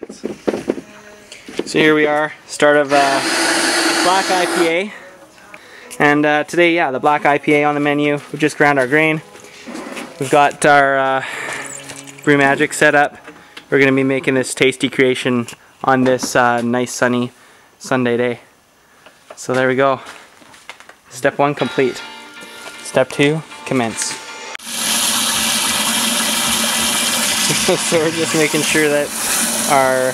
So here we are, start of black IPA. And today, yeah, the black IPA on the menu. We just ground our grain. We've got our Brew Magic set up. We're going to be making this tasty creation on this nice sunny Sunday day. So there we go. Step 1 complete. Step 2, commence. So we're just making sure that our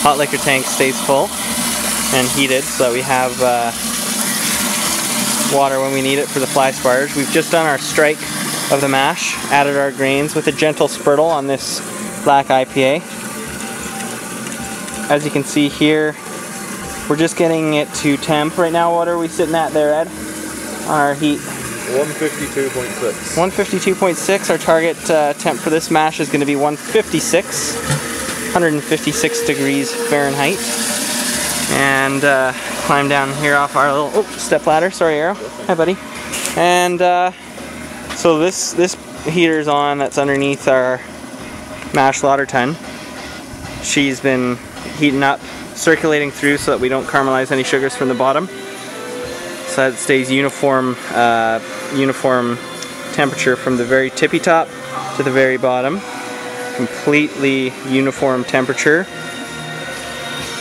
hot liquor tank stays full and heated so that we have water when we need it for the fly sparge. We've just done our strike of the mash, added our grains with a gentle spurtle on this black IPA. As you can see here, we're just getting it to temp. Right now, what are we sitting at there, Ed? On our heat? 152.6. 152.6. Our target temp for this mash is going to be 156 degrees Fahrenheit. And climb down here off our little step ladder. Sorry, Arrow. Hi, buddy. And so this heater's on. That's underneath our mash lauter tun. She's been heating up, circulating through so that we don't caramelize any sugars from the bottom. So that it stays uniform temperature from the very tippy top to the very bottom. Completely uniform temperature.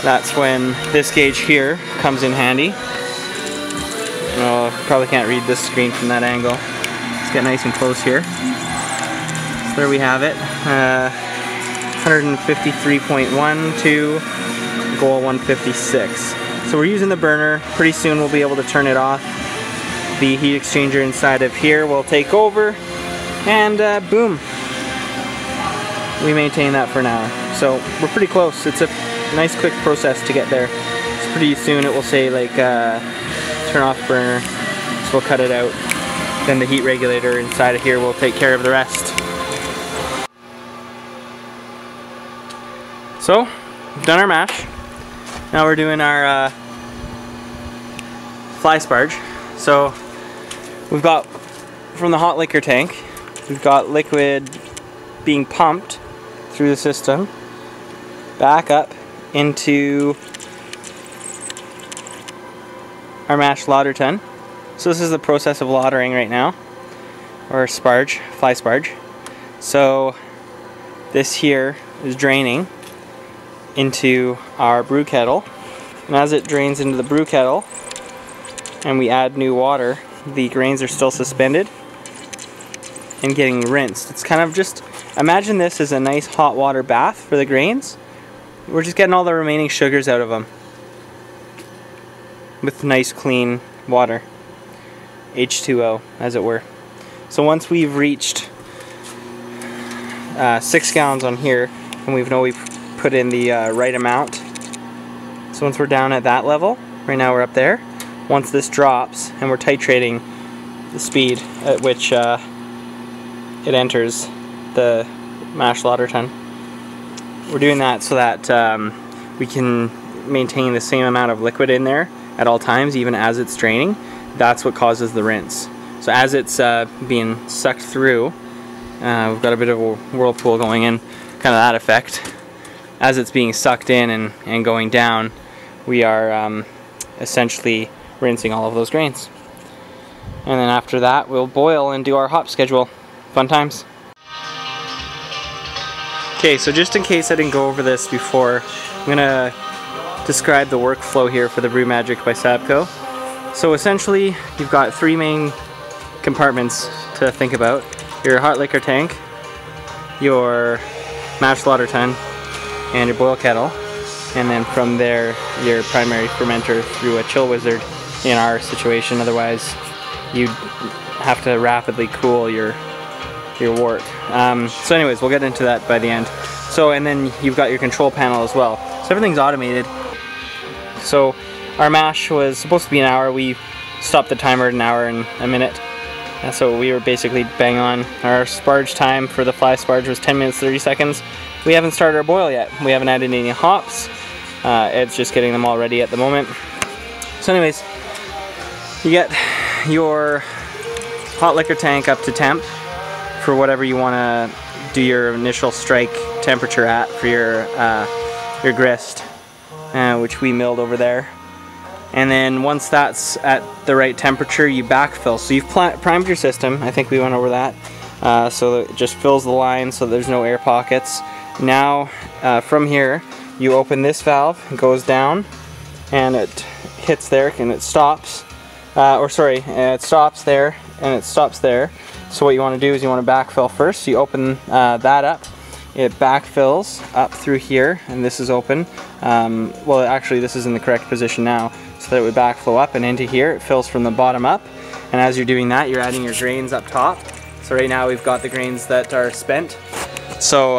That's when this gauge here comes in handy. Oh, probably can't read this screen from that angle. Let's get nice and close here. So there we have it. 153.1 to goal 156. So we're using the burner. Pretty soon we'll be able to turn it off. The heat exchanger inside of here will take over, and boom. We maintain that for an hour. So we're pretty close. It's a nice quick process to get there. So pretty soon it will say like turn off burner. So we'll cut it out. Then the heat regulator inside of here will take care of the rest. So we've done our mash. Now we're doing our fly sparge. So we've got, from the hot liquor tank, we've got liquid being pumped through the system back up into our mash lauter tun. So this is the process of lautering right now, or sparge, fly sparge. So this here is draining into our brew kettle, and as it drains into the brew kettle and we add new water, the grains are still suspended and getting rinsed. It's kind of just, imagine this as a nice hot water bath for the grains. We're just getting all the remaining sugars out of them with nice clean water, H2O as it were. So once we've reached 6 gallons on here, and we've put in the right amount. So once we're down at that level, right now we're up there. Once this drops, and we're titrating the speed at which it enters the mash lauter tun. We're doing that so that we can maintain the same amount of liquid in there at all times, even as it's draining. That's what causes the rinse. So as it's being sucked through, we've got a bit of a whirlpool going in, kind of that effect. As it's being sucked in and going down, we are essentially rinsing all of those grains. And then after that, we'll boil and do our hop schedule. Fun times. Okay, so just in case I didn't go over this before, I'm gonna describe the workflow here for the Brew Magic by Sabco. So essentially, you've got 3 main compartments to think about. Your hot liquor tank, your mash lauter tun, and your boil kettle, and then from there your primary fermenter through a chill wizard in our situation. Otherwise you'd have to rapidly cool your wort. So anyways, we'll get into that by the end. So, and then you've got your control panel as well. So everything's automated. So our mash was supposed to be an hour. We stopped the timer at an hour and a minute. And so we were basically bang on. Our sparge time for the fly sparge was 10 minutes 30 seconds. We haven't started our boil yet. We haven't added any hops. Ed's just getting them all ready at the moment. So anyways, you get your hot liquor tank up to temp for whatever you want to do your initial strike temperature at for your your grist, which we milled over there. And then once that's at the right temperature, you backfill. So you've primed your system. I think we went over that. So it just fills the line so there's no air pockets. Now from here, you open this valve, it goes down, and it hits there and it stops. It stops there and it stops there. So what you want to do is you want to backfill first. So you open that up. It backfills up through here, and this is open. Well, actually this is in the correct position now, so that it would backflow up and into here. It fills from the bottom up, and as you're doing that, you're adding your grains up top. So right now we've got the grains that are spent. So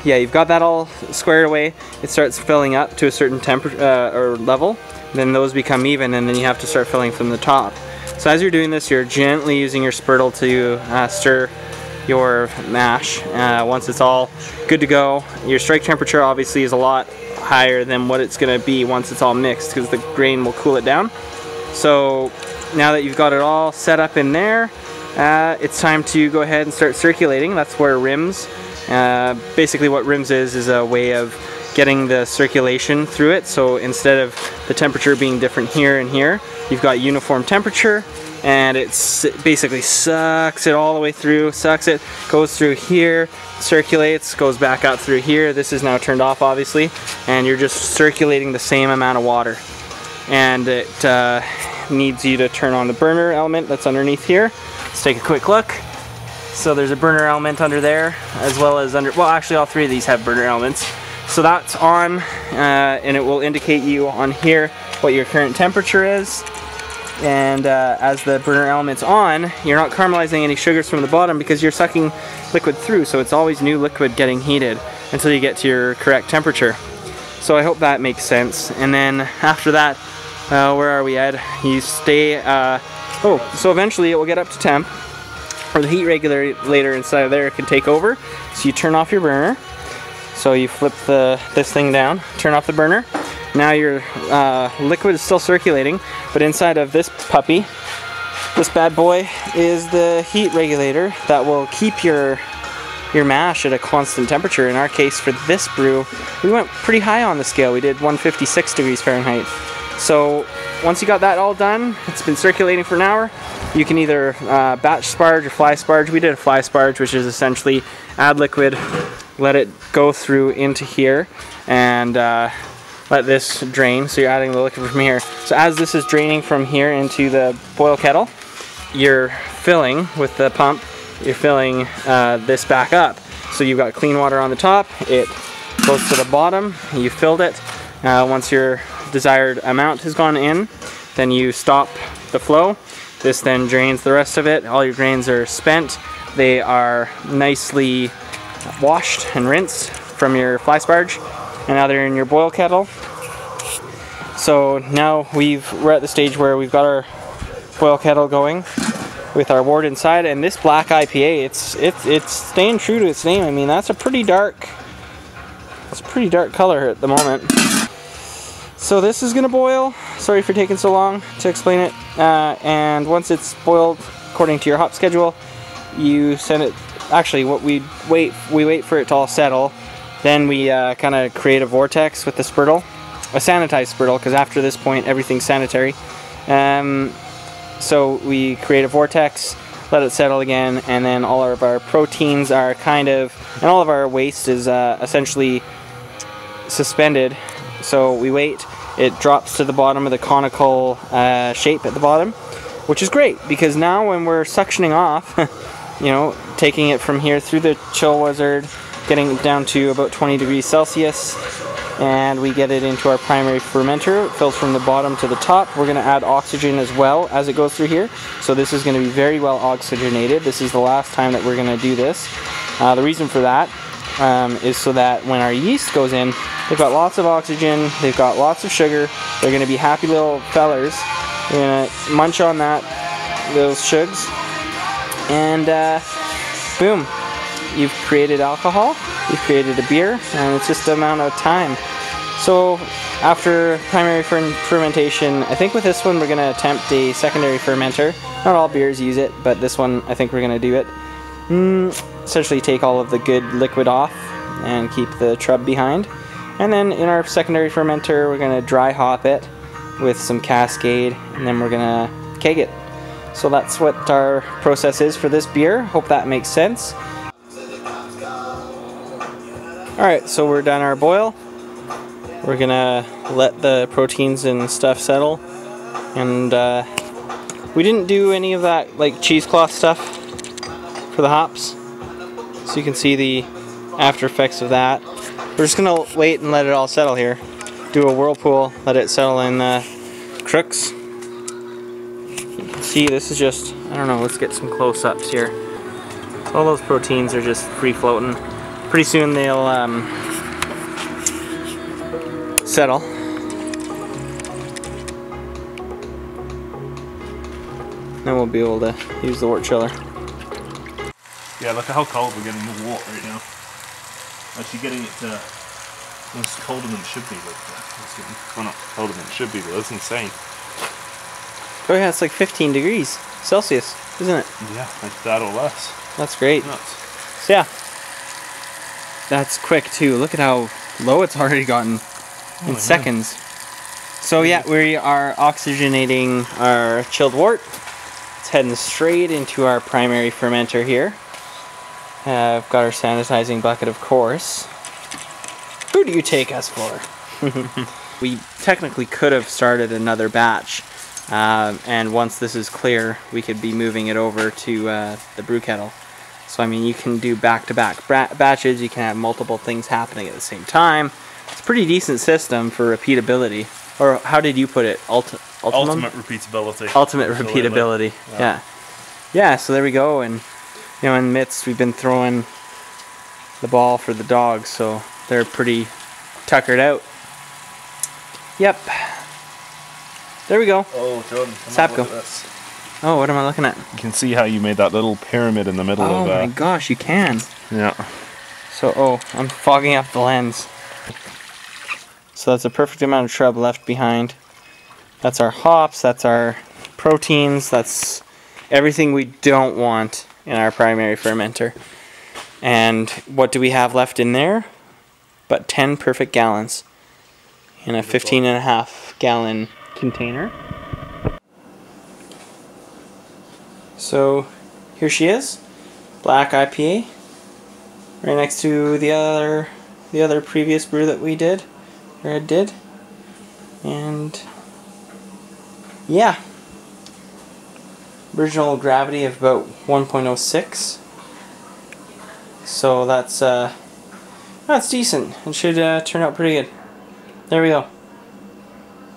yeah, you've got that all squared away. It starts filling up to a certain temperature or level. Then those become even, and then you have to start filling from the top. So as you're doing this, you're gently using your spurtle to stir your mash. Once it's all good to go, your strike temperature obviously is a lot higher than what it's going to be once it's all mixed, because the grain will cool it down. So now that you've got it all set up in there, it's time to go ahead and start circulating. That's where rims, basically what rims is a way of getting the circulation through it. So instead of the temperature being different here and here, you've got uniform temperature, and it basically sucks it all the way through, goes through here, circulates, goes back out through here. This is now turned off obviously, and you're just circulating the same amount of water. And it needs you to turn on the burner element that's underneath here. Let's take a quick look. So there's a burner element under there, as well as well actually all three of these have burner elements. So that's on, and it will indicate you on here what your current temperature is. And as the burner element's on, you're not caramelizing any sugars from the bottom because you're sucking liquid through, so it's always new liquid getting heated until you get to your correct temperature. So I hope that makes sense. And then after that, where are we at? You stay, so eventually it will get up to temp, or the heat regulator inside of there can take over. So you turn off your burner. So you flip this thing down, turn off the burner. Now your liquid is still circulating, but inside of this puppy, this bad boy, is the heat regulator that will keep your mash at a constant temperature. In our case, for this brew, we went pretty high on the scale. We did 156 degrees Fahrenheit. So once you got that all done, it's been circulating for an hour. You can either batch sparge or fly sparge. We did a fly sparge, which is essentially add liquid, let it go through into here, and let this drain. So you're adding the liquid from here. So as this is draining from here into the boil kettle, you're filling with the pump, you're filling this back up. So you've got clean water on the top, it goes to the bottom, you filled it. Once your desired amount has gone in, then you stop the flow. This then drains the rest of it. All your grains are spent. They are nicely washed and rinsed from your fly sparge, and now they're in your boil kettle. So now we're at the stage where we've got our boil kettle going with our wort inside, and this black IPA, it's staying true to its name. I mean, that's a pretty dark color at the moment. So this is gonna boil. Sorry for taking so long to explain it. And once it's boiled according to your hop schedule, you send it. Actually, what we wait for it to all settle. Then we kind of create a vortex with the spurtle, a sanitized spurtle, because after this point everything's sanitary. So we create a vortex, let it settle again, and then all of our proteins are and all of our waste is essentially suspended. So we wait, it drops to the bottom of the conical shape at the bottom, which is great, because now when we're suctioning off, you know, taking it from here through the chill wizard, getting it down to about 20 degrees Celsius, and we get it into our primary fermenter. It fills from the bottom to the top. We're going to add oxygen as well as it goes through here, so this is going to be very well oxygenated. This is the last time that we're going to do this. The reason for that is so that when our yeast goes in, they've got lots of oxygen, they've got lots of sugar, they're going to be happy little fellers. They're going to munch on those sugars, and boom, you've created alcohol, you've created a beer, and it's just the amount of time. So after primary fermentation, I think with this one we're going to attempt a secondary fermenter. Not all beers use it, but this one I think we're going to do it. Essentially take all of the good liquid off and keep the trub behind. And then in our secondary fermenter, we're going to dry hop it with some Cascade, and then we're going to keg it. So that's what our process is for this beer. Hope that makes sense. Alright, so we're done our boil. We're going to let the proteins and stuff settle. And we didn't do any of that like cheesecloth stuff for the hops. So you can see the after effects of that. We're just gonna wait and let it all settle here. Do a whirlpool, let it settle in the crooks. You can see this is just, I don't know, let's get some close-ups here. All those proteins are just free floating. Pretty soon they'll settle. Then we'll be able to use the wort chiller. Yeah, look at how cold we're getting the wort right now. Actually getting it to almost colder than it should be. Well, not colder than it should be, but that's insane. Oh yeah, it's like 15 degrees Celsius, isn't it? Yeah, like that or less. That's great. Nuts. So yeah, that's quick too. Look at how low it's already gotten in seconds. So yeah, we are oxygenating our chilled wort. It's heading straight into our primary fermenter here. I've got our sanitizing bucket, of course. Who do you take us for? We technically could have started another batch, and once this is clear, we could be moving it over to the brew kettle. So I mean, you can do back-to-back batches. You can have multiple things happening at the same time. It's a pretty decent system for repeatability. Or how did you put it? Ultimate repeatability. Ultimate repeatability. Yeah. Yeah. So there we go. And you know, in midst, we've been throwing the ball for the dogs, so they're pretty tuckered out. Yep. There we go. Oh, Jordan, Sabco. look at this. Oh, what am I looking at? You can see how you made that little pyramid in the middle of Oh my gosh, you can. Yeah. So, oh, I'm fogging up the lens. So that's a perfect amount of shrub left behind. That's our hops, that's our proteins, that's everything we don't want in our primary fermenter. And what do we have left in there? But 10 perfect gallons in a 15.5 gallon container. So here she is, black IPA, right next to the other previous brew that we did, or I did, and yeah, original gravity of about 1.06. So that's decent. It should turn out pretty good. There we go.